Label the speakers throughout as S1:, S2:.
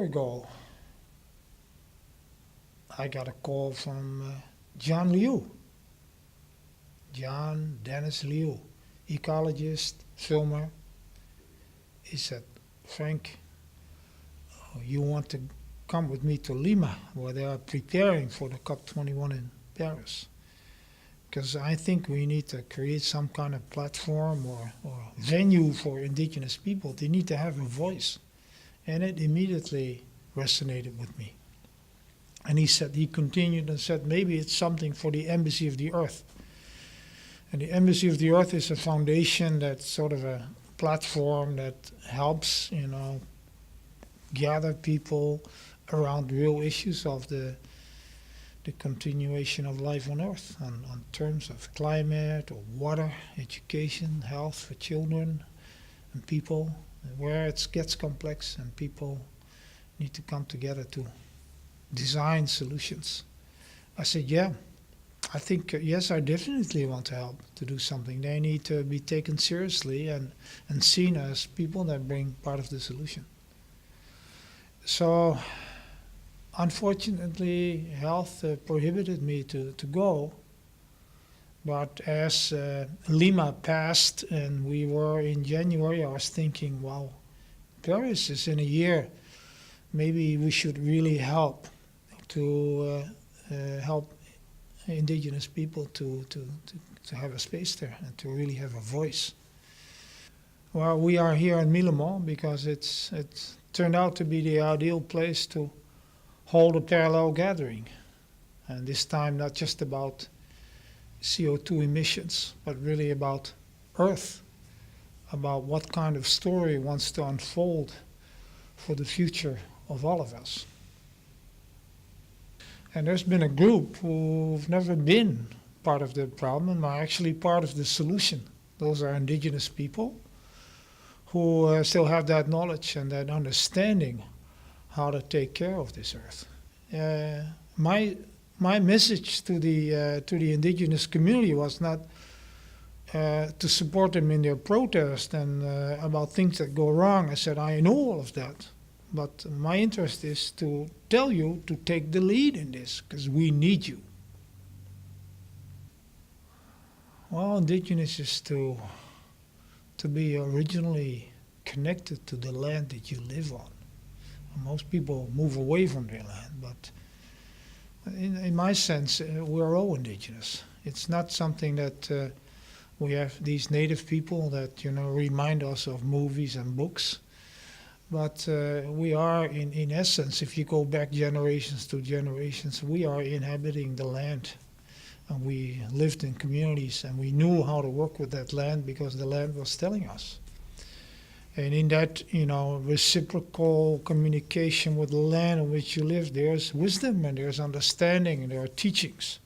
S1: ago, I got a call from John Liu, John Dennis Liu, ecologist, filmer. He said, Frank, you want to come with me to Lima, where they are preparing for the COP21 in Paris. Because I think we need to create some kind of platform or venue for indigenous people. They need to have a voice. And it immediately resonated with me. And he continued and said, maybe it's something for the Embassy of the Earth. And the Embassy of the Earth is a foundation that's sort of a platform that helps, gather people around real issues of the continuation of life on Earth on terms of climate or water, education, health for children and people, where it gets complex and people need to come together to design solutions. I said, yeah, I think, yes, I definitely want to help to do something. They need to be taken seriously and seen as people that bring part of the solution. So, unfortunately, health prohibited me to go. But as Lima passed and we were in January, I was thinking, wow, Paris is in a year. Maybe we should really help to help indigenous people to have a space there and to really have a voice. Well, we are here in Millimont because it's turned out to be the ideal place to hold a parallel gathering. And this time not just about CO2 emissions, but really about Earth, about what kind of story wants to unfold for the future of all of us. And there's been a group who've never been part of the problem and are actually part of the solution. Those are indigenous people who still have that knowledge and that understanding how to take care of this Earth. My message to the indigenous community was not to support them in their protest and about things that go wrong. I said, I know all of that. But my interest is to tell you to take the lead in this, because we need you. Well, indigenous is to be originally connected to the land that you live on. Most people move away from their land, but in my sense, we're all indigenous. It's not something that we have these native people that remind us of movies and books. But we are, in essence, if you go back generations to generations, we are inhabiting the land. And we lived in communities and we knew how to work with that land because the land was telling us. And in that, reciprocal communication with the land in which you live, there's wisdom and there's understanding and there are teachings.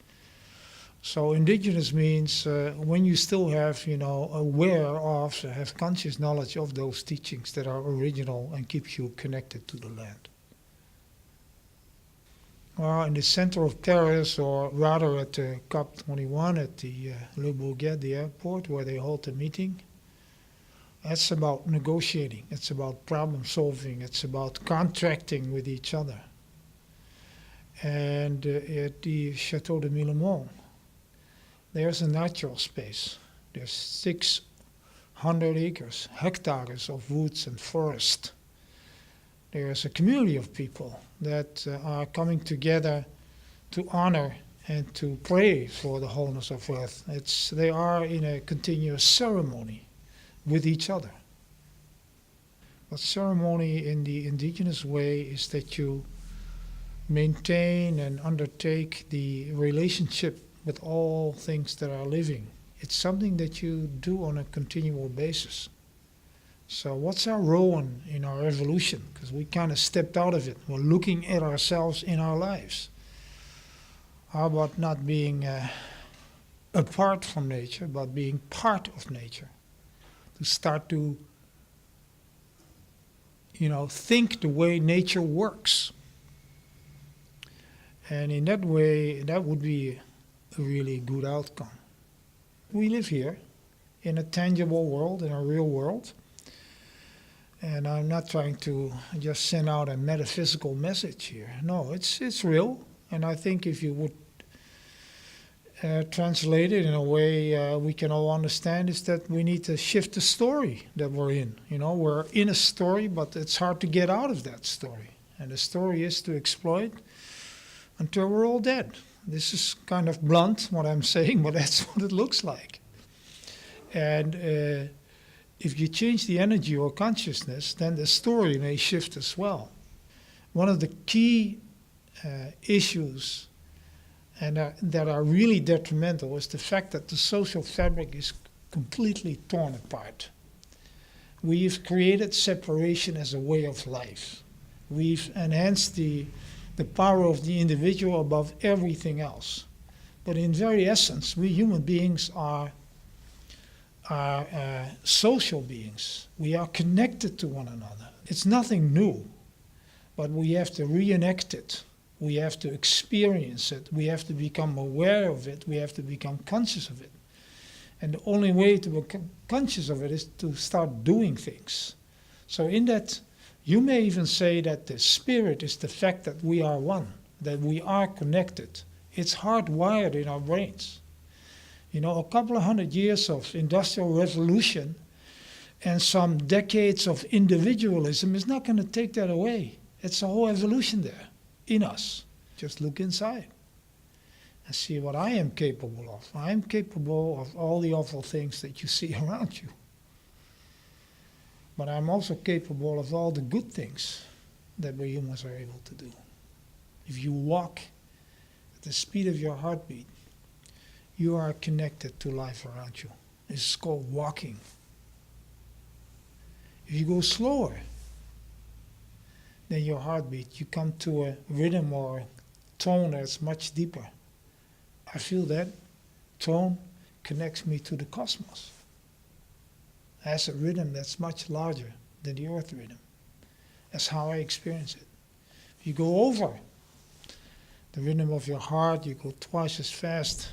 S1: So indigenous means when you still have, aware of, have conscious knowledge of those teachings that are original and keep you connected to the land. Well, in the center of Paris, or rather at the COP21 at the Le Bourget, the airport, where they hold the meeting, that's about negotiating, it's about problem solving, it's about contracting with each other. And at the Chateau de Millimont, there's a natural space. There's 600 acres, hectares of woods and forest. There's a community of people that are coming together to honor and to pray for the wholeness of Earth. They are in a continuous ceremony with each other. But ceremony in the indigenous way is that you maintain and undertake the relationship with all things that are living. It's something that you do on a continual basis. So what's our role in our evolution? Because we kind of stepped out of it. We're looking at ourselves in our lives. How about not being apart from nature, but being part of nature? To start to, think the way nature works. And in that way, that would be a really good outcome. We live here in a tangible world, in a real world. And I'm not trying to just send out a metaphysical message here. No, it's real. And I think if you would translate it in a way we can all understand, is that we need to shift the story that we're in. You know, we're in a story, but it's hard to get out of that story. And the story is to exploit until we're all dead. This is kind of blunt, what I'm saying, but that's what it looks like. And if you change the energy or consciousness, then the story may shift as well. One of the key issues and that are really detrimental is the fact that the social fabric is completely torn apart. We've created separation as a way of life. We've enhanced the power of the individual above everything else. But in very essence, we human beings are social beings. We are connected to one another. It's nothing new, but we have to reenact it. We have to experience it. We have to become aware of it. We have to become conscious of it. And the only way to become conscious of it is to start doing things. So in that, you may even say that the spirit is the fact that we are one, that we are connected. It's hardwired in our brains. You know, a couple of 100 years of industrial revolution and some decades of individualism is not going to take that away. It's a whole evolution there in us. Just look inside and see what I am capable of. I am capable of all the awful things that you see around you. But I'm also capable of all the good things that we humans are able to do. If you walk at the speed of your heartbeat, you are connected to life around you. It's called walking. If you go slower than your heartbeat, you come to a rhythm or tone that's much deeper. I feel that tone connects me to the cosmos. It has a rhythm that's much larger than the earth rhythm. That's how I experience it. If you go over the rhythm of your heart, you go twice as fast.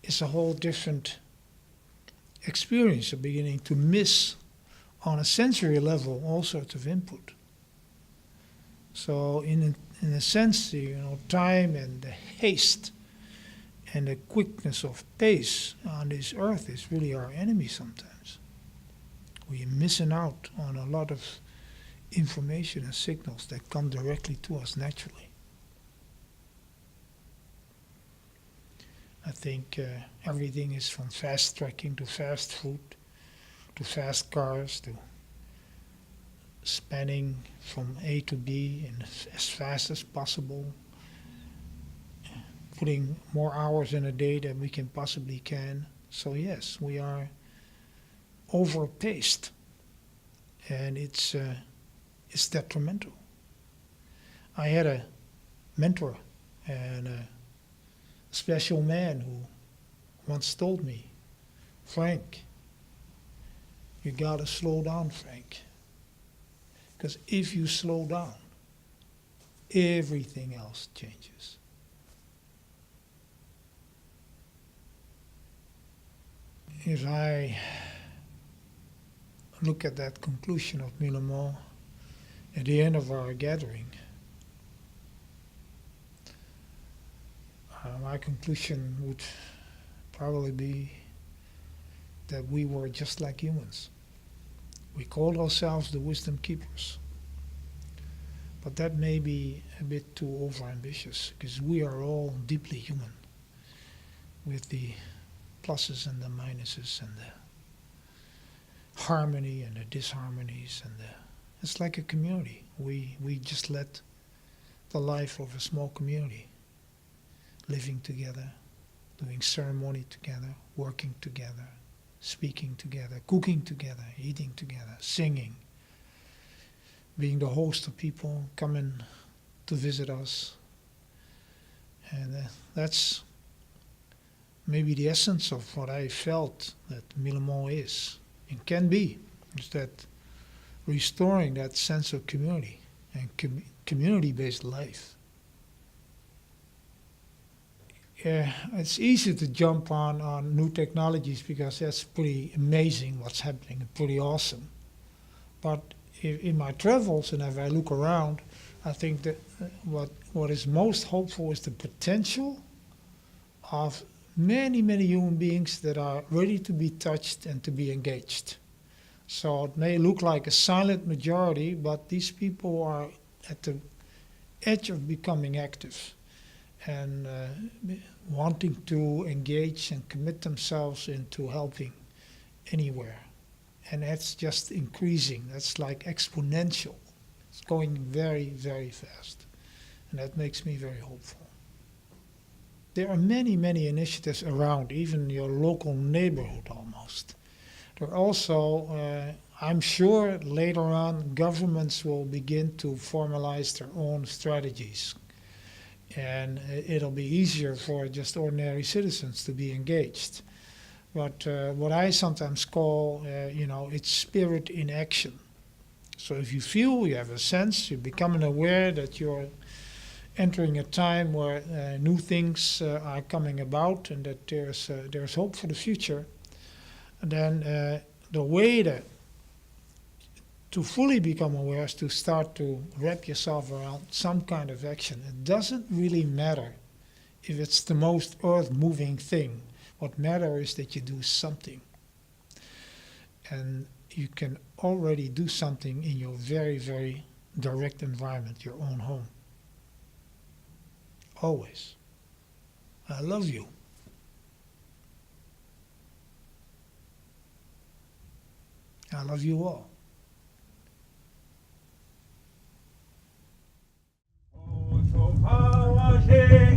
S1: It's a whole different experience. You're beginning to miss, on a sensory level, all sorts of input. So in a sense, time and the haste and the quickness of pace on this earth is really our enemy sometimes. We're missing out on a lot of information and signals that come directly to us naturally. I think everything is from fast trekking to fast food, to fast cars, to spanning from A to B in as fast as possible, putting more hours in a day than we can possibly can. So yes, we are overpaced, and it's detrimental. I had a mentor and a special man who once told me, Frank, you gotta slow down, Frank. Because if you slow down, everything else changes. If I look at that conclusion of Millimon at the end of our gathering, my conclusion would probably be that we were just like humans. We called ourselves the wisdom keepers. But that may be a bit too overambitious, because we are all deeply human, with the pluses and the minuses and the harmony and the disharmonies, and it's like a community. We just led the life of a small community, living together, doing ceremony together, working together, speaking together, cooking together, eating together, singing, being the host of people coming to visit us. And that's maybe the essence of what I felt that Millimon is and can be, is that restoring that sense of community and community-based life. It's easy to jump on new technologies because that's pretty amazing what's happening and pretty awesome. But in my travels and if I look around, I think that what is most hopeful is the potential of many, many human beings that are ready to be touched and to be engaged. So it may look like a silent majority, but these people are at the edge of becoming active and wanting to engage and commit themselves into helping anywhere. And that's just increasing. That's like exponential. It's going very, very fast. And that makes me very hopeful. There are many, many initiatives around, even your local neighborhood almost. There are also, I'm sure later on, governments will begin to formalize their own strategies. And it'll be easier for just ordinary citizens to be engaged. But what I sometimes call, it's spirit in action. So if you feel, you have a sense, you're becoming aware that you're entering a time where new things are coming about and that there's hope for the future, then the way to fully become aware is to start to wrap yourself around some kind of action. It doesn't really matter if it's the most earth-moving thing. What matters is that you do something. And you can already do something in your very, very direct environment, your own home. Always. I love you. I love you all.
S2: Hey!